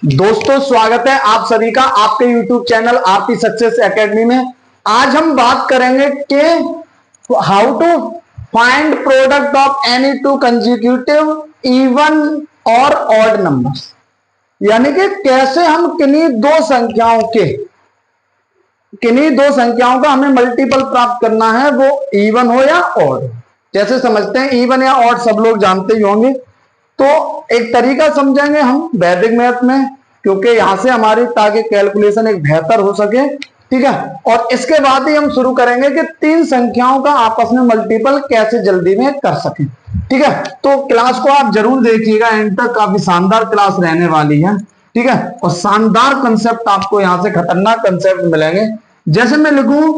दोस्तों स्वागत है आप सभी का आपके YouTube channel Aarti success academy में। आज हम बात करेंगे कि how to find product of any two consecutive even और ऑड नंबर्स, यानी कि कैसे हम किन्हीं दो संख्याओं का हमें मल्टीपल प्राप्त करना है, वो इवन हो या ऑड। जैसे समझते हैं इवन या ऑड सब लोग जानते ही होंगे, तो एक तरीका समझेंगे हम वैदिक मैथ में, क्योंकि यहां से हमारी ताकि कैलकुलेशन एक बेहतर हो सके। ठीक है, और इसके बाद ही हम शुरू करेंगे कि तीन संख्याओं का आपस में मल्टीपल कैसे जल्दी में कर सकें। ठीक है, तो क्लास को आप जरूर देखिएगा एंड तक, काफी शानदार क्लास रहने वाली है। ठीक है, और शानदार कंसेप्ट आपको यहां से खतरनाक कंसेप्ट मिलेंगे। जैसे मैं लिखूं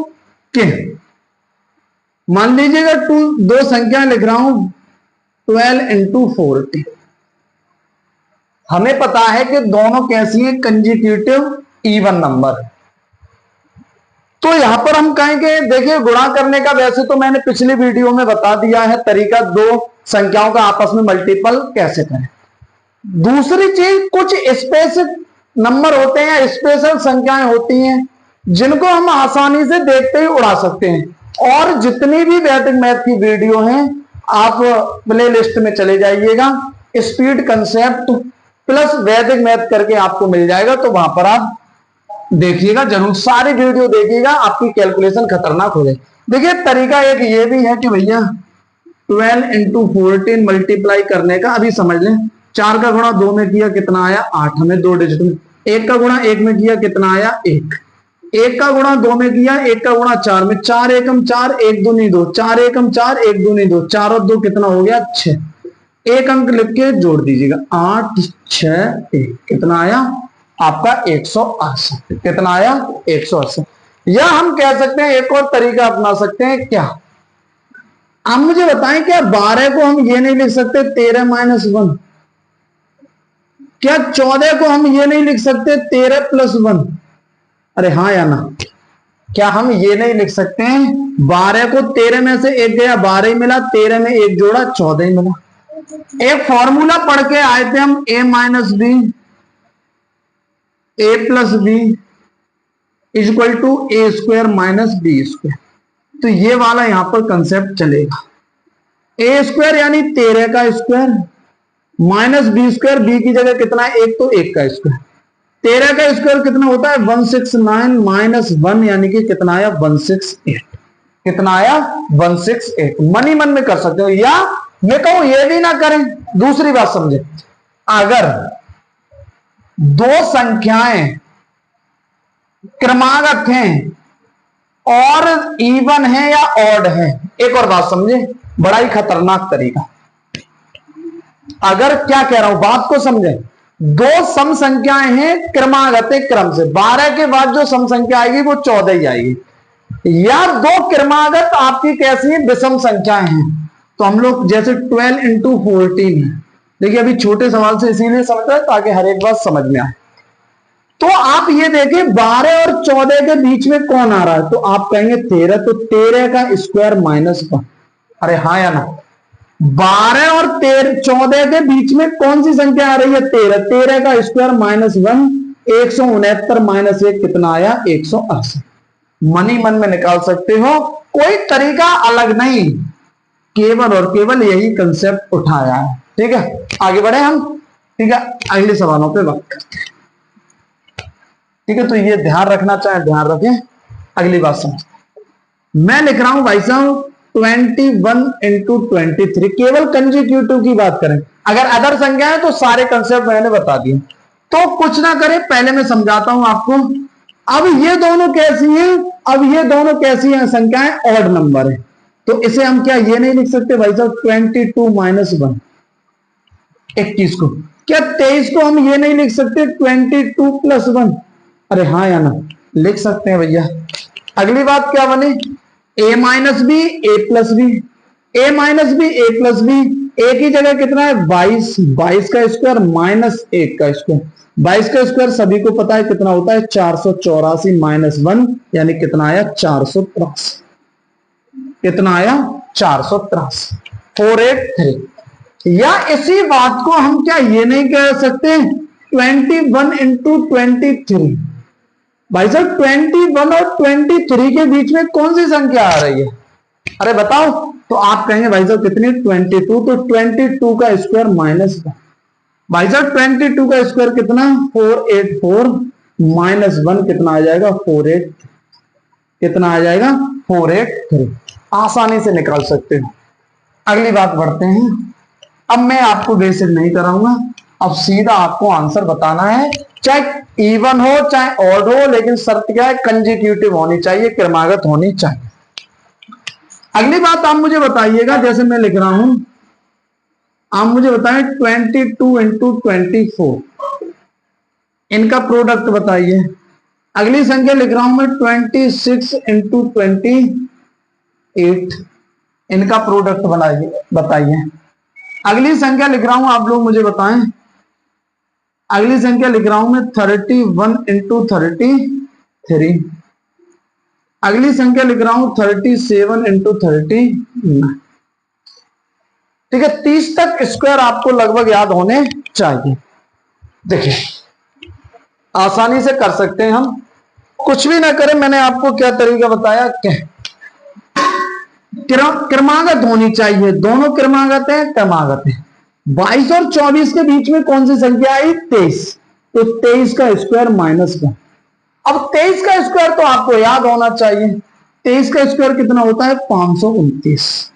कि मान लीजिएगा दो संख्या लिख रहा हूं 12 इंटू 40। हमें पता है कि दोनों कैसी हैं, कंसेक्यूटिव इवन नंबर। तो यहां पर हम कहेंगे देखिए गुणा करने का वैसे तो मैंने पिछली वीडियो में बता दिया है तरीका, दो संख्याओं का आपस में मल्टीपल कैसे करें। दूसरी चीज, कुछ स्पेसिफिक नंबर होते हैं, स्पेशल संख्याएं होती हैं जिनको हम आसानी से देखते ही उड़ा सकते हैं। और जितनी भी वैदिक मैथ की वीडियो हैं आप प्ले लिस्ट में चले जाइएगा, स्पीड कंसेप्ट प्लस वैदिक मैथ करके आपको मिल जाएगा, तो वहां पर आप देखिएगा, जरूर सारी वीडियो देखिएगा, आपकी कैलकुलेशन खतरनाक हो जाएगी। देखिए तरीका एक ये भी है कि भैया 12 इंटू 14 मल्टीप्लाई करने का अभी समझ लें। 4 का गुणा 2 में किया कितना आया 8, हमें 2 डिजिट में। 1 का गुणा 1 में किया कितना आया 1। 1 का गुणा 2 में किया, 1 का गुणा 4 में, 4 एकम 4, 1 दूनी 2, 4 एकम 4, 1 दूनी 2, 4 और 2 कितना हो गया 6। एक अंक लिख के जोड़ दीजिएगा, 8 6 1, कितना आया आपका 168। कितना आया 168। या हम कह सकते हैं एक और तरीका अपना सकते हैं, क्या आप मुझे बताएं, क्या 12 को हम ये नहीं लिख सकते 13 माइनस 1? क्या 14 को हम ये नहीं लिख सकते 13 प्लस 1? अरे हाँ या ना, क्या हम ये नहीं लिख सकते हैं 12 को 13 में से 1 गया 12 ही मिला, 13 में 1 जोड़ा 14 ही मिला। एक फॉर्मूला पढ़ के आए थे हम, a minus B A plus B equal to A square minus B square. तो ये वाला यहां पर कंसेप्ट चलेगा। ए स्क्वायर यानी 13 का square minus B square, B की जगह कितना है 1, तो 1 का स्क्वायर। 13 का स्क्वायर कितना होता है 169 माइनस 1, यानी कि कितना आया 168। कितना आया 168। मन ही मन में कर सकते हो, या मैं कहूं ये भी ना करें। दूसरी बात समझे, अगर दो संख्याएं क्रमागत हैं और इवन है या ऑड है, एक और बात समझे, बड़ा ही खतरनाक तरीका। अगर क्या कह रहा हूं बात को समझे, दो सम संख्याएं हैं क्रमागत क्रम से, 12 के बाद जो सम संख्या आएगी वो 14 ही आएगी। या दो क्रमागत आपकी कैसी है विषम संख्याएं हैं, तो हम लोग जैसे 12 इंटू 14 है। देखिए अभी छोटे सवाल से इसीलिए समझ रहे हैं ताकि हर एक बात समझ में आए। तो आप ये देखिए 12 और 14 के बीच में कौन आ रहा है, तो आप कहेंगे 13, तो 13 का स्क्वायर माइनस 1। अरे हाँ या ना, 12 और 14 के बीच में कौन सी संख्या आ रही है 13, 13 का स्क्वायर माइनस 1, 169 माइनस 1 कितना आया 180। मन ही मन में निकाल सकते हो, कोई तरीका अलग नहीं, केवल और केवल यही कंसेप्ट उठाया है। ठीक है, आगे बढ़े हम। ठीक है, अगले सवालों पे बात करते हैं। ठीक है, तो ये ध्यान रखना चाहे ध्यान रखें। अगली बात समझ, मैं लिख रहा हूं भाई साहब 21 इंटू 23, केवल कंसेक्यूटिव की बात करें। अगर अदर संख्या है तो सारे कंसेप्ट मैंने बता दिए, तो कुछ ना करें, पहले मैं समझाता हूं आपको। अब ये दोनों कैसी हैं, अब ये दोनों कैसी हैं संख्याएं, ऑड नंबर है, तो इसे हम क्या ये नहीं लिख सकते भाई साहब 22 माइनस 1 21 को, क्या 23 को हम ये नहीं लिख सकते 22 प्लस 1? अरे हाँ या ना, लिख सकते हैं भैया। अगली बात क्या बनी, a minus B A plus b, a minus B A plus b, a की जगह कितना है 22, 22 का स्क्वायर माइनस 1 का स्क्वायर, 22 का स्क्वायर सभी को पता है कितना होता है 484 माइनस 1, यानी कितना आया 483। कितना आया 483, 483। या इसी बात को हम क्या ये नहीं कह सकते 21 इंटू 23। भाई साहब 21 और 23 के बीच में कौन सी संख्या आ रही है? अरे बताओ। तो आप कहेंगे भाई साहब कितनी? 22। तो 22 का स्क्वायर माइनस, भाई साहब 22 का स्क्वायर कितना? 484 माइनस 1 कितना आ जाएगा? 48। कितना आ जाएगा? 483। आसानी से निकाल सकते हो। अगली बात बढ़ते हैं। अब मैं आपको बेसिक नहीं कराऊंगा, अब सीधा आपको आंसर बताना है, चाहे इवन हो चाहे ऑड हो, लेकिन शर्त क्या है? कंसेक्यूटिव होनी चाहिए, क्रमागत होनी चाहिए। अगली बात आप मुझे बताइएगा, जैसे मैं लिख रहा हूं, आप मुझे बताएं 22 इंटू 24, इनका प्रोडक्ट बताइए। अगली संख्या लिख रहा हूं मैं 26 इंटू 28, इनका प्रोडक्ट बताइए। अगली संख्या लिख रहा हूं, आप लोग मुझे बताएं। अगली संख्या लिख रहा हूं मैं 31 इंटू 33। अगली संख्या लिख रहा हूं 37 इंटू 39। ठीक है, 30 तक स्क्वायर आपको लगभग याद होने चाहिए। देखिए आसानी से कर सकते हैं हम, कुछ भी ना करें। मैंने आपको क्या तरीका बताया? क्रमागत होनी चाहिए, दोनों क्रमागत है, क्रमागत है। 22 और 24 के बीच में कौन सी संख्या आई? 23। तो 23 का स्क्वायर माइनस 1। अब 23 का स्क्वायर तो आपको याद होना चाहिए। 23 का स्क्वायर कितना होता है? 529।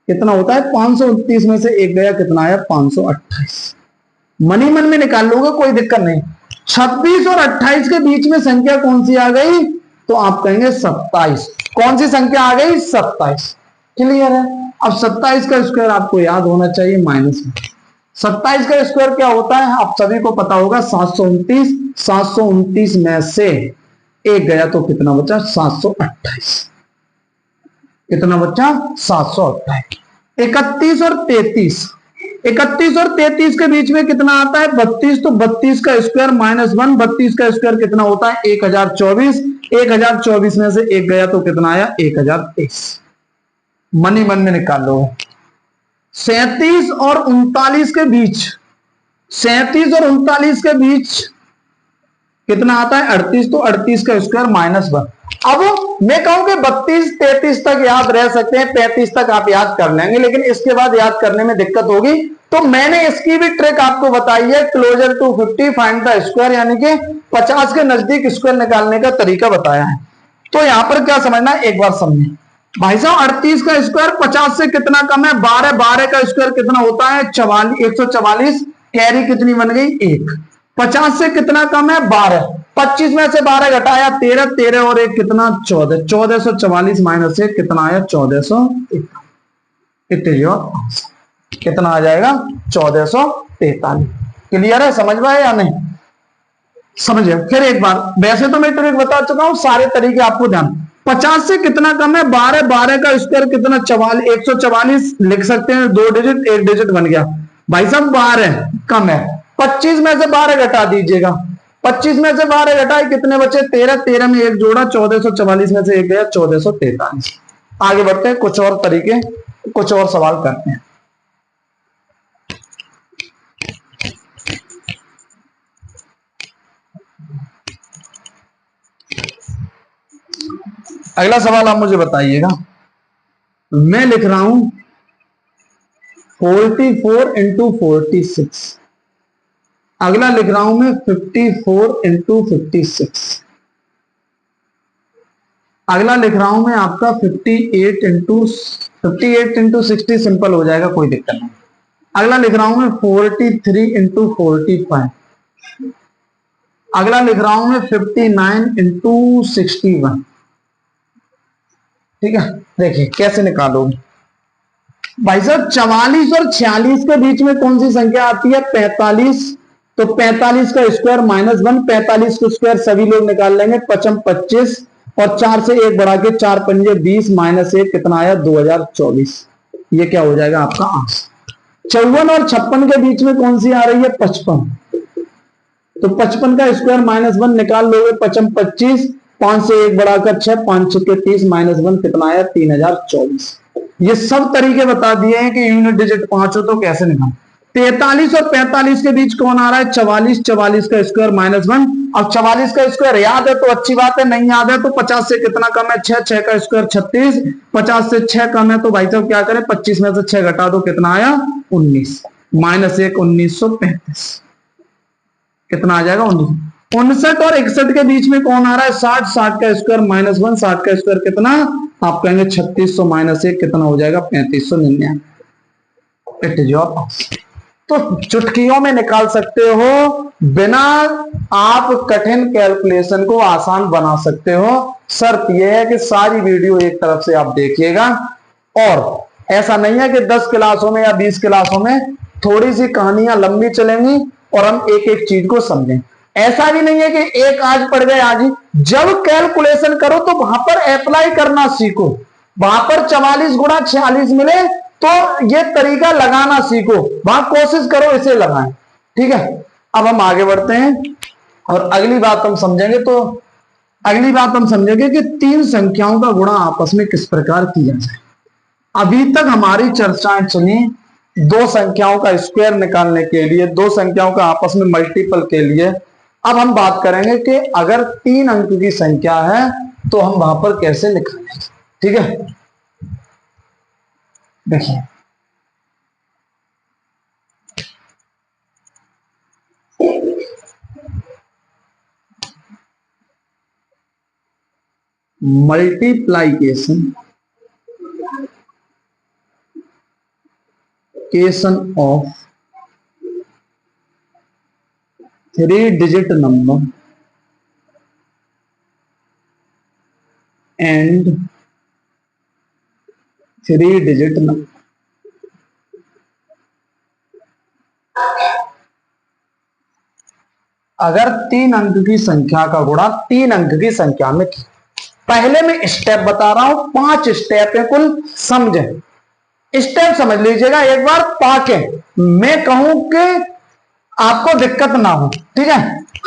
कितना होता है? 529 में से एक गया, कितना आया? 528। मनी मन में निकाल लोगे, कोई दिक्कत नहीं। 26 और 28 के बीच में संख्या कौन सी आ गई? तो आप कहेंगे 27। कौन सी संख्या आ गई? 27। क्लियर है? अब 27 का स्क्वायर आपको याद होना चाहिए, माइनस में। 27 का स्क्वायर क्या होता है? आप सभी को पता होगा, 729। 729 में से एक गया तो कितना बचा? 728। कितना बचा? 728। 31 और 33, 31 और 33 के बीच में कितना आता है? 32। तो 32 का स्क्वायर माइनस 1। 32 का स्क्वायर कितना होता है? 1024। 1024 में से एक गया तो कितना आया? 1023। मनी मन में निकाल लो। 37 और 39 के बीच, 37 और 39 के बीच कितना आता है? 38। तो 38 का स्क्वायर माइनस 1। अब मैं कहूं कि 32 33 तक याद रह सकते हैं, 35 तक आप याद कर लेंगे, लेकिन इसके बाद याद करने में दिक्कत होगी। तो मैंने इसकी भी ट्रिक आपको बताई है, closer to 50 find the square, यानी कि 50 के नजदीक स्क्वायर निकालने का तरीका बताया है। तो यहां पर क्या समझना है, एक बार समझें। भाई साहब 38 का स्क्वायर 50 से कितना कम है? 12। 12 का स्क्वायर कितना होता है? 144। कैरी कितनी बन गई? 1। 50 से कितना कम है? 12। 25 में से 12 घटाया 13। 13 और 1 कितना? 14। 1444 माइनस 1 कितना आया? 1443। कितना आ जाएगा? 1443। क्लियर है? समझ में आया या नहीं? समझिए फिर एक बार। वैसे तो मैं ट्रिक बता चुका हूं, सारे तरीके आपको ध्यान। 50 से कितना कम है? 12। 12 का स्क्वायर कितना? 144 लिख सकते हैं, 2 डिजिट 1 डिजिट बन गया। भाई साहब 12 कम है। 25 में से 12 घटा दीजिएगा। 25 में से 12 घटाए, कितने बचे? 13। 13 में 1 जोड़ा, 1444 में से 1 गया, 1443। आगे बढ़ते हैं, कुछ और तरीके, कुछ और सवाल करते हैं। अगला सवाल आप मुझे बताइएगा। मैं लिख रहा हूं 44 इंटू 46। अगला लिख रहा हूं मैं 54 इंटू 56। अगला लिख रहा हूं मैं आपका 58 इंटू 60, सिंपल हो जाएगा, कोई दिक्कत नहीं। अगला लिख रहा हूं मैं 43 इंटू 45। अगला लिख रहा हूं मैं 59 इंटू 61। ठीक है, देखिए कैसे निकालोगे। भाई साहब 44 और 46 के बीच में कौन सी संख्या आती है? 45। तो 45 का स्क्वायर माइनस 1। 45 का स्क्वायर सभी लोग निकाल लेंगे, 55 25, और 4 से 1 बढ़ा के 4 पंजे 20 माइनस 1 कितना आया? 2024। ये क्या हो जाएगा आपका आंसर। 54 और 56 के बीच में कौन सी आ रही है? 55। तो 55 का स्क्वायर माइनस 1 निकाल लोगे, 55 25, 5 से 1 बढ़ाकर 6, 5 6 के 30 माइनस 1 कितना आया? 3024। ये सब तरीके बता दिए हैं कि यूनिट डिजिट 5 हो तो कैसे निकाल। 43 और 45 के बीच कौन आ रहा है? 44। 44 का स्क्वायर -1। अब 44 का स्क्वायर याद है तो अच्छी बात है, नहीं याद है तो 50 से कितना कम है? 6। 6 का स्क्वायर 36। 50 से 6 कम है तो भाई साहब क्या करें? 25 में से 6 घटा दो, कितना आया? 19। -1 1935 कितना आ जाएगा? 19। 59 और 61 के बीच में कौन आ रहा है? 60। 60 का स्क्वायर -1। 60 का स्क्वायर कितना? आप कहेंगे 3600 -1 कितना हो जाएगा? 3599। It is your answer. तो चुटकियों में निकाल सकते हो, बिना आप कठिन कैलकुलेशन को आसान बना सकते हो। शर्त यह है कि सारी वीडियो एक तरफ से आप देखिएगा, और ऐसा नहीं है कि 10 क्लासों में या 20 क्लासों में थोड़ी सी कहानियां लंबी चलेंगी और हम एक एक चीज को समझें। ऐसा भी नहीं है कि एक आज पढ़ गए आज ही। जब कैलकुलेशन करो तो वहां पर अप्लाई करना सीखो। वहां पर 44 गुणा 46 मिले तो ये तरीका लगाना सीखो, वहां कोशिश करो इसे लगाएं। ठीक है, अब हम आगे बढ़ते हैं और अगली बात हम समझेंगे कि तीन संख्याओं का गुणा आपस में किस प्रकार किया जाए। अभी तक हमारी चर्चाएं चली दो संख्याओं का स्क्वायर निकालने के लिए, दो संख्याओं का आपस में मल्टीपल के लिए। अब हम बात करेंगे कि अगर 3 अंक की संख्या है तो हम वहां पर कैसे निकालेंगे। ठीक है, देखिए multiplication of 3 digit number and 3 digit number. अगर 3 अंक की संख्या का गुणा 3 अंक की संख्या में की, पहले मैं स्टेप बता रहा हूं, 5 स्टेप है कुल, समझे। स्टेप समझ लीजिएगा एक बार ताकि मैं कहूं कि आपको दिक्कत ना हो। ठीक है,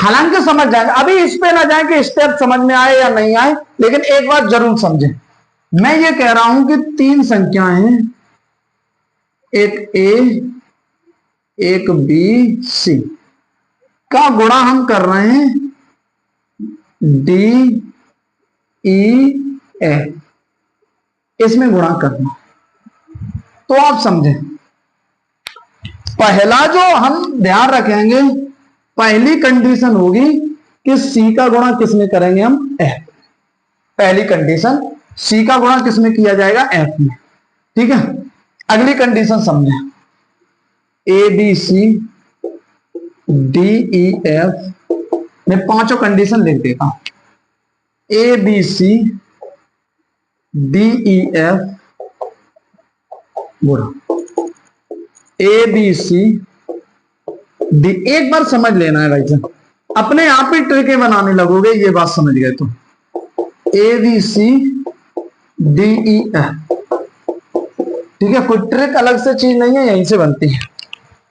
हालांकि समझ जाएंगे, अभी इस पे ना जाए कि स्टेप समझ में आए या नहीं आए, लेकिन एक बात जरूर समझे। मैं ये कह रहा हूं कि 3 संख्याएं, एक ए एक बी सी का गुणा हम कर रहे हैं डी ई एफ, इसमें गुणा करना। तो आप समझें, पहला जो हम ध्यान रखेंगे, पहली कंडीशन होगी कि सी का गुणा किसमें करेंगे? हम एफ। पहली कंडीशन, सी का गुणा किसमें किया जाएगा? एफ में। ठीक है, अगली कंडीशन समझें, A B C D E F. मैं पांचों कंडीशन लिख देता हूं। A B C D E F गुणा ए बी सी डी। एक बार समझ लेना है भाई साहब, अपने आप ही ट्रिके बनाने लगोगे, ये बात समझ गए तो। A B C D E F, ठीक है, कोई ट्रिक अलग से चीज नहीं है, यहीं से बनती है।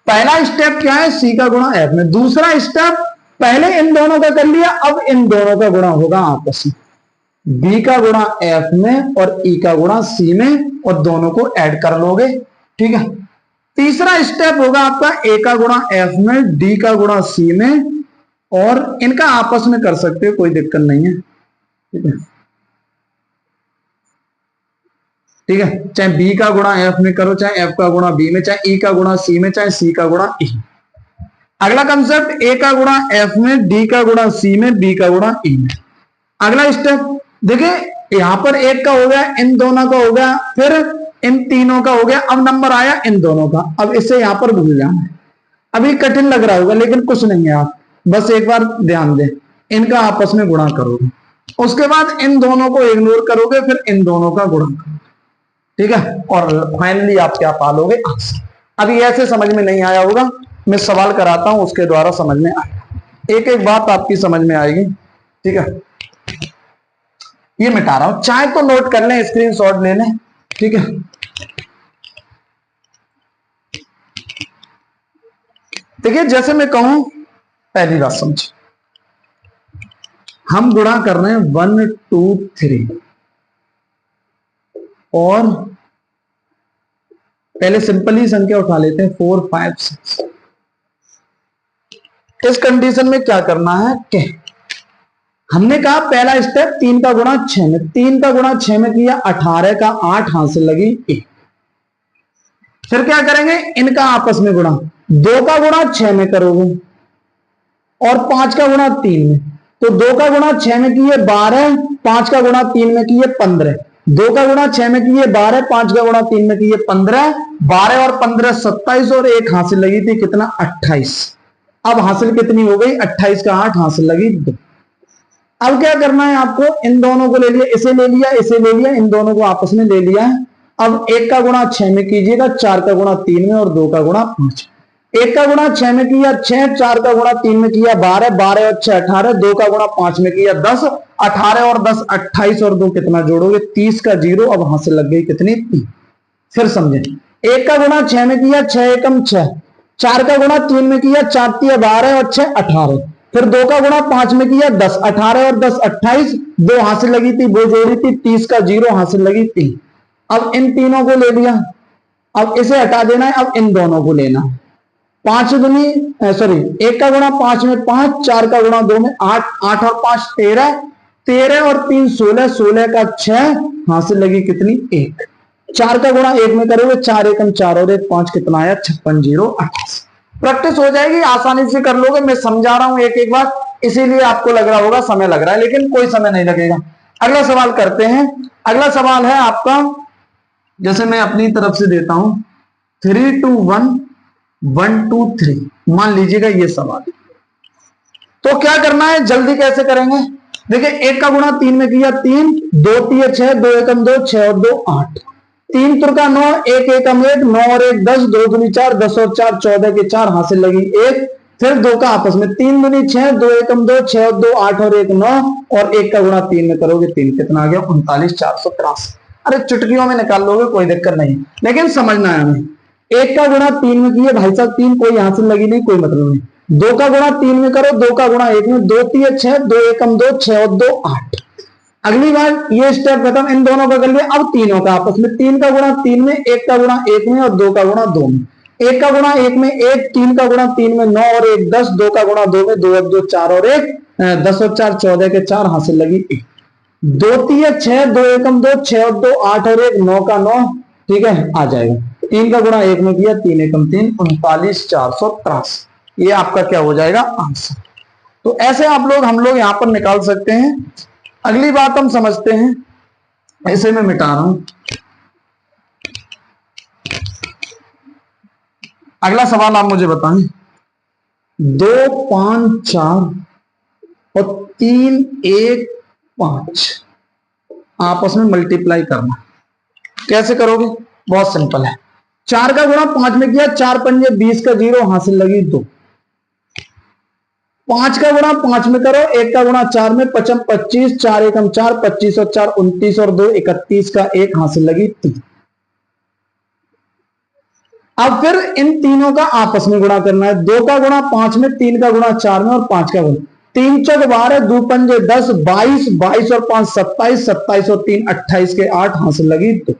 पहला स्टेप क्या है? सी का गुणा एफ में। दूसरा स्टेप, पहले इन दोनों का कर लिया, अब इन दोनों का गुणा होगा आपस में। बी का गुणा एफ में और ई का गुणा सी में, और दोनों को ऐड कर लोगे। ठीक है, तीसरा स्टेप होगा आपका ए का गुणा एफ में, डी का गुणा सी में, और इनका आपस में कर सकते हो, कोई दिक्कत नहीं है। ठीक है, ठीक है, चाहे बी का गुणा एफ में करो, चाहे एफ का गुणा बी में, चाहे ई का गुणा सी में, चाहे सी का गुणा ई। अगला कंसेप्ट, ए का गुणा एफ में, डी का गुणा सी में, बी का गुणा ई में। अगला स्टेप देखिए, यहां पर एक का हो गया, इन दोनों का हो गया, फिर इन तीनों का हो गया, अब नंबर आया इन दोनों का। अब इसे यहां पर भूल जाना है। अभी कठिन लग रहा होगा लेकिन कुछ नहीं है, आप बस एक बार ध्यान दें, इनका आपस में गुणा करोगे, उसके बाद इन दोनों को इग्नोर करोगे, फिर इन दोनों का गुणा करोगे। ठीक है, और फाइनली आप क्या पालोगे? आंसर। अभी ऐसे समझ में नहीं आया होगा, मैं सवाल कराता हूं, उसके द्वारा समझ में आएगा, एक एक बात आपकी समझ में आएगी। ठीक है, ये मिटा रहा हूं, चाहे तो नोट कर लें, स्क्रीनशॉट ले लें। ठीक है, देखिए जैसे मैं कहूं, पहली बात समझ, हम गुणा कर रहे हैं 1 2 3 और पहले सिंपल ही संख्या उठा लेते हैं 4 5 6। इस कंडीशन में क्या करना है कि हमने कहा पहला स्टेप 3 का गुणा 6 में, 3 का गुणा 6 में किया 18 का 8 हासिल लगी 1। फिर क्या करेंगे, इनका आपस में गुणा, 2 का गुणा 6 में करोगे और 5 का गुणा 3 में, तो 2 का गुणा 6 में किए 12, 5 का गुणा 3 में किए 15, 2 का गुणा 6 में किए 12, 5 का गुणा 3 में किए 15, 12 और 15 27 और 1 हासिल लगी थी कितना 28। अब हासिल कितनी हो गई 28 का 8 हासिल लगी 2। अब क्या करना है आपको, इन दोनों को ले लिया, इसे ले लिया, इसे ले लिया, इन दोनों को आपस में ले लिया है। अब 1 का गुणा 6 में कीजिएगा, 4 का गुणा 3 में और 2 का गुणा 5। 1 का गुणा 6 में किया 6, 4 का गुणा 3 में किया 12, 12 और 6 18, 2 का गुणा 5 में किया 10, 18 और 10 28 और 2 कितना जोड़ोगे 30 का 0। अब हासिल लग गई कितनी 3। फिर समझे, 1 का गुणा 6 में किया 6 एकम 6, 4 का गुणा 3 में किया 4 3 12 और 6 18, फिर 2 का गुणा 5 में किया 10, 18 और 10 28, 2 हासिल लगी थी, वो जोड़ी थी 30 का 0 हासिल लगी 3। अब इन तीनों को ले लिया, अब इसे हटा देना है, अब इन दोनों को लेना है। 5 दूनी 1 का गुणा 5 में 5, 4 का गुणा 2 में 8, 8 और 5 13, 13 और 3 16, 16 का 6 हासिल लगी कितनी 1। 4 का गुणा 1 में करोगे 4 एकम 4 और 1 5 कितना आया 56 0 28। प्रैक्टिस हो जाएगी, आसानी से कर लोगे। मैं समझा रहा हूं एक एक बार, इसीलिए आपको लग रहा होगा समय लग रहा है, लेकिन कोई समय नहीं लगेगा। अगला सवाल करते हैं। अगला सवाल है आपका, जैसे मैं अपनी तरफ से देता हूं 3 2 1 1 2 3, मान लीजिएगा ये सवाल। तो क्या करना है, जल्दी कैसे करेंगे, देखिए 1 का गुणा 3 में किया 3, 2 3 6, 2 एकम 2, 6 और 2 8, 3 तुरका 9, 1 एकम 1, 9 और 1 10, 2 दूनी 4, 10 और 4 14 के 4 हासिल लगी 1। फिर 2 का आपस में 3 दूनी 6, 2 एकम 2, 6 और 2 8 और 1 9, और 1 का गुणा 3 में करोगे 3 कितना आ गया 39 483। अरे चुटकियों में निकाल लोगे, कोई दिक्कत नहीं, लेकिन समझना है हमें। 1 का गुणा 3 में किए भाई साहब 3, कोई हासिल लगी नहीं, कोई मतलब नहीं। 2 का गुणा 3 में करो, 2 का गुणा 1 में, 2 3 6, 2 एकम 2, 6 और 2 8। अगली बार ये स्टेप खत्म, इन दोनों का कर लिया। अब तीनों का आपस में, 3 का गुणा 3 में, 1 का गुणा 1 में और 2 का गुणा 2 में। 1 का गुणा 1 में 1, 3 का गुणा 3 में 9 और 1 10, 2 का गुणा 2 में, 2 और 2 4 और 1 10 और 4 14 के 4 हासिल लगी 1। 2 3 6, 2 एकम 2, 6 और 2 8 और 1 9 का 9, ठीक है आ जाएगा। 3 का गुणा 1 में किया 3 एकम 3, 39 483। ये आपका क्या हो जाएगा आंसर। तो ऐसे हम लोग यहां पर निकाल सकते हैं। अगली बात हम समझते हैं, ऐसे मैं मिटा रहा हूं। अगला सवाल आप मुझे बताएं, 2 5 4 और 3 1 5 आपस में मल्टीप्लाई करना। कैसे करोगे, बहुत सिंपल है। 4 का गुणा 5 में किया, 4 पंजे 20 का 0 हासिल लगी 2। 5 का गुणा 5 में करो, 1 का गुणा 4 में 5 25, 4 एकम 4 25 और 4 29 और 2 31 का 1 हासिल लगी 3। अब फिर इन तीनों का आपस में गुणा करना है। 2 का गुणा 5 में, 3 का गुणा 4 में और 5 का गुणा 3 चौक 12, 2 पंजे 10, 22 22 और 5 27, 27 और 3 28 के 8 हासिल लगी 2।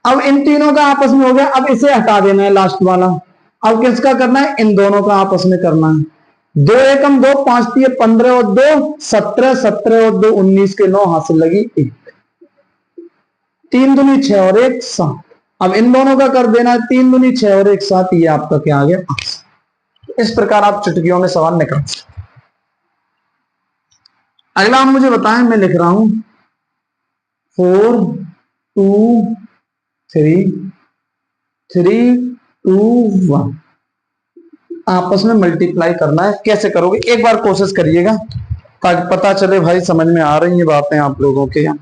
अब इन तीनों का आपस में हो गया, अब इसे हटा देना है लास्ट वाला। अब किसका करना है, इन दोनों का आपस में करना है। 2 एकम 2, 5 3 15 और 2 17, 17 और 2 19 के 9 हासिल लगी 1। 3 दूनी 6 और 1 7। अब इन दोनों का कर देना है, 3 दूनी 6 और 1 7। ये आपका क्या आ गया आंसर। इस प्रकार आप चुटकियों में सवाल निकाल सकते। अगला आप मुझे बताएं, मैं लिख रहा हूं 4 2 3 3 2 1 आपस में मल्टीप्लाई करना है। कैसे करोगे, एक बार कोशिश करिएगा ताकि पता चले भाई समझ में आ रही है बातें आप लोगों के। यहाँ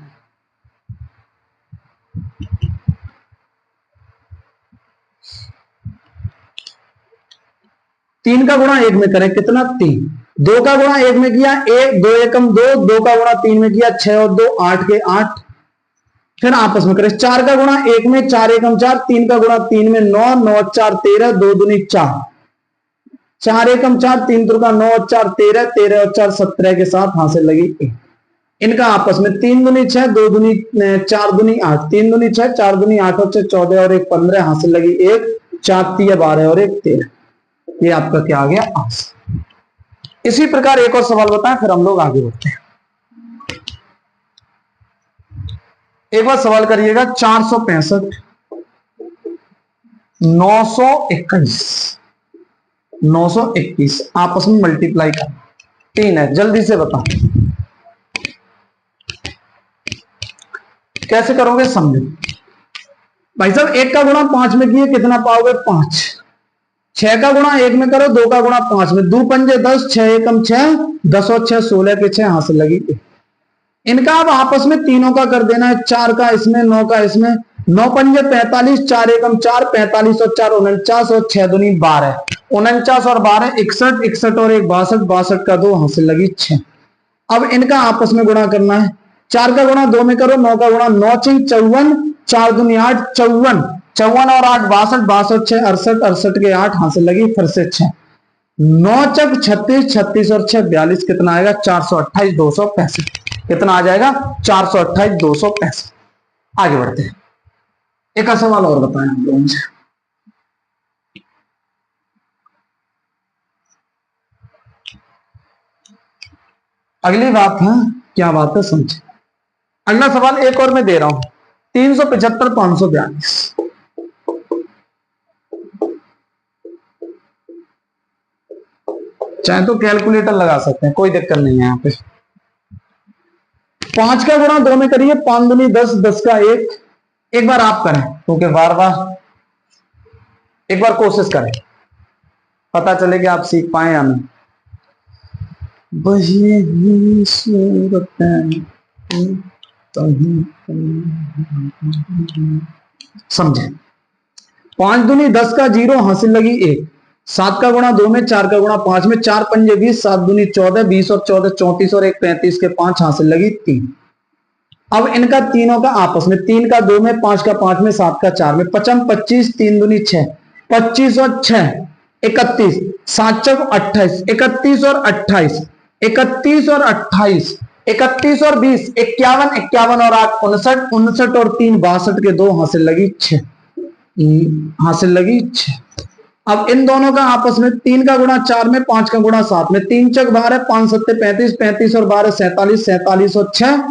3 का गुणा 1 में करें कितना 3। 2 का गुणा 1 में किया 1, 2 एकम 2, 2 का गुणा 3 में किया 6 और 2 8 के 8। फिर आपस में करें। 4 का गुणा 1 में, 4 एकम 4, 3 का गुणा 3 में 9, 9 4 13, 2 दूनी 4, 4 एकम 4, 3 तुरका 9 और 4 13, 13 और 4 17 के साथ हासिल लगी 1। इनका आपस में 3 दूनी 6, 2 दूनी 4 दूनी 8, 3 दूनी 6, 4 दूनी 8 और 6 14 और 1 15, हासिल लगी 1, 4 3 12 और 1 13। ये आपका क्या आ गया आंसर। इसी प्रकार एक और सवाल बताएं, फिर हम लोग आगे बढ़ते हैं। एक बार सवाल करिएगा, 465 921 921 आपस में मल्टीप्लाई करना, 3 है, जल्दी से बता कैसे करोगे समझो। भाई साहब 1 का गुणा 5 में किए कितना पाओगे 5, 6 का गुणा 1 में करो, 2 का गुणा 5 में, 2 पंजे 10, 6 एकम 6, 10 और 6 16 के 6, हासिल लगी। इनका अब आपस में तीनों का कर देना है, 4 का इसमें, 9 का इसमें, 9 पंजे 45, 4 एकम 4, 45 और 4 49 और 6 दूनी 12, 49 और 12 61, 61 और 1 62, 62 का 2, हासिल लगी 6। अब इनका आपस में गुणा करना है, 4 का गुणा 2 में करो, 9 का गुणा 9 6 54, 4 दूनी 8 54, 54 और 8 62, 62 6 68, 68 के 8, हासिल लगी फिर से 6, 9 चक 36, 36 और 6 42, कितना आएगा 428 265, कितना आ जाएगा 428 265। आगे बढ़ते हैं, एक सवाल और बताएं हम लोगों से। अगली बात है, क्या बात है समझे। अगला सवाल एक और मैं दे रहा हूं, 375 542, चाहे तो कैलकुलेटर लगा सकते हैं, कोई दिक्कत नहीं है यहां पे। 5 का गुणा 2 में करिए, 5 दूनी 10, 10 का 1, एक बार आप करें क्योंकि बार बार एक बार कोशिश करें, पता चले कि आप सीख पाए या नहीं। वही सूरत समझे। 5 दूनी 10 का 0, हासिल लगी 1, 7 का गुणा 2 में, 4 का गुणा 5 में, 4 पंजे 20, 7 दूनी 14, 20 और 14 34 और 1 35 के 5, हासिल लगी 3। अब इनका तीनों का आपस में, 3 का 2 में, 5 का 5 में, 7 का 4 में, 55 25, 3 दूनी 6, 25 और 6 31, 7 चौक 28, 31 और 28, 31 और 28, 31 और 20 51, 51 और 8 59, 59 और 3 62 के 2, हासिल लगी 6, हासिल लगी 6। अब इन दोनों का आपस में, 3 का गुणा 4 में, 5 का गुणा 7 में, 3 चक 12, 5 7 35, 35 और 12 47, 47 और 6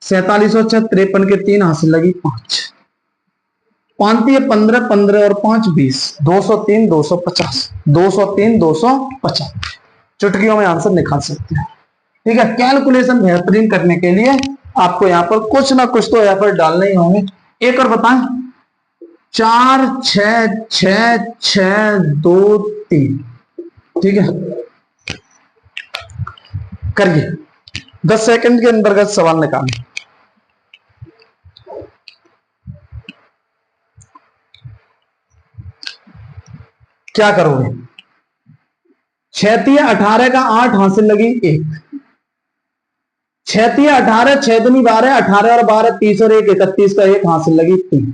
47 और 6 53 के 3, हासिल लगी 5, 5 15, 15 और 5 20, 203 250, 203 250 चुटकियों में आंसर निकाल सकते हैं। ठीक है, कैलकुलेशन बेहतरीन करने के लिए आपको यहाँ पर कुछ ना कुछ तो एफर्ट डालने ही होंगे। एक और बताएं, 4 6 6 6 2 3, ठीक है, करिए 10 सेकंड के अंतर्गत सवाल निकालें। क्या करोगे, 6 3 18 का 8, हासिल लगी 1, 6 3 18, 6 दूनी 12, 18 और 12 30 और 1 31 का 1, हासिल लगी 3,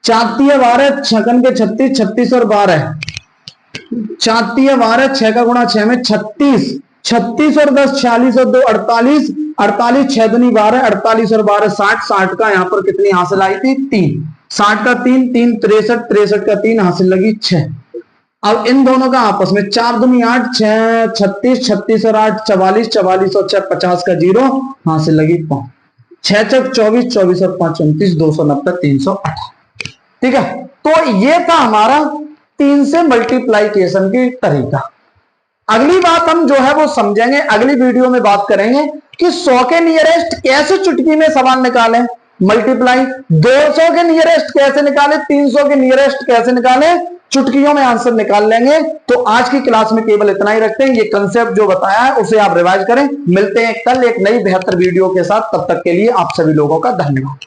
4 3 12 छकन के 36, 36 और 12, 4 3 12 6 का गुणा 6 में 36, 36 और 10 46 और 2 48, 48 6 दूनी 12, 48 और 12 60, 60 का यहाँ पर कितनी हासिल आई थी 3, 60 का 3 3 63, 63 का 3, हासिल लगी 6। अब इन दोनों का आपस में, 4 दूनी 8 6 36, 36 और 8 44, 44 और 6 50 का 0, हासिल लगी 5, 6 चक 24, 24 और 5 29, 290 308। ठीक है, तो ये था हमारा 3 से मल्टीप्लाइकेशन की तरीका। अगली बात हम जो है वो समझेंगे, अगली वीडियो में बात करेंगे कि 100 के नियरेस्ट कैसे चुटकी में सवाल निकालें, मल्टीप्लाई 200 के नियरेस्ट कैसे निकालें, 300 के नियरेस्ट कैसे निकालें, चुटकियों में आंसर निकाल लेंगे। तो आज की क्लास में केवल इतना ही रखते हैं, ये कंसेप्ट जो बताया है उसे आप रिवाइज करें। मिलते हैं कल एक नई बेहतर वीडियो के साथ, तब तक के लिए आप सभी लोगों का धन्यवाद।